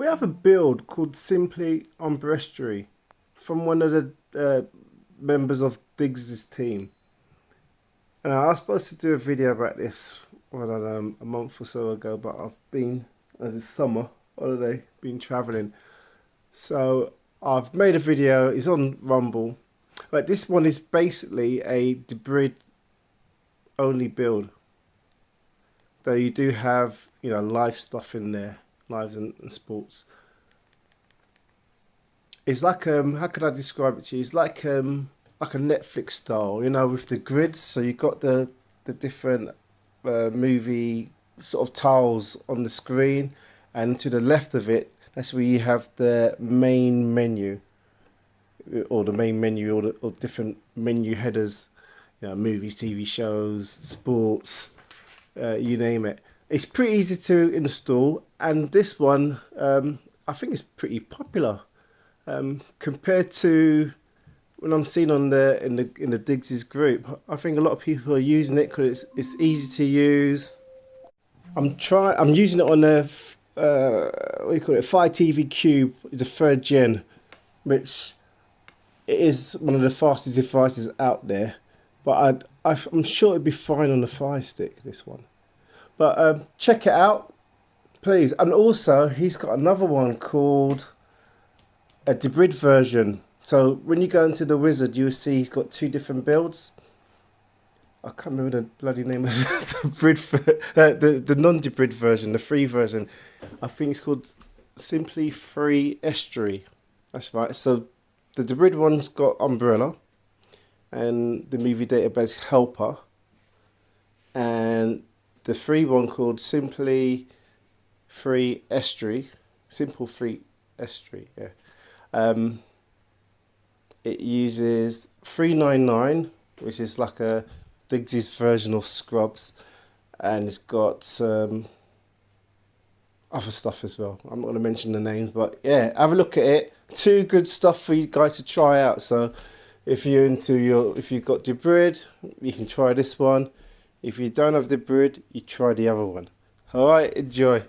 We have a build called simply UmbrEstuary from one of the members of Diggz' team. And I was supposed to do a video about this a month or so ago, but I've been, as it's summer holiday, been traveling. So I've made a video, it's on Rumble. But this one is basically a Debrid only build. Though you do have, live stuff in there, lives and sports. It's like how can I describe it to you? It's like a Netflix style, with the grids. So you've got the different movie sort of tiles on the screen, and to the left of it, that's where you have the main menu, or different menu headers. Movies, TV shows, sports, you name it. It's pretty easy to install, and this one I think is pretty popular compared to when I'm seeing on in the Diggz' group. I think a lot of people are using it because it's easy to use. I'm using it on a what do you call it? Fire TV Cube. It's a 3rd gen, which it is one of the fastest devices out there. But I'm sure it'd be fine on the Fire Stick, this one. But check it out, please. And also, he's got another one called a Debrid version. So when you go into the wizard, you will see he's got 2 different builds. I can't remember the bloody name of the non-Debrid version, the free version. I think it's called simply Free Estuary. That's right. So the Debrid one's got Umbrella and the movie database helper, and the free one called simply Free Estuary, simple Free Estuary. Yeah. It uses 399, which is like a Diggz' version of Scrubs, and it's got some other stuff as well. I'm not going to mention the names, but yeah, have a look at it. 2 good stuff for you guys to try out. So if you've got Debrid, you can try this one. If you don't have Debrid, you try the other one. All right, enjoy.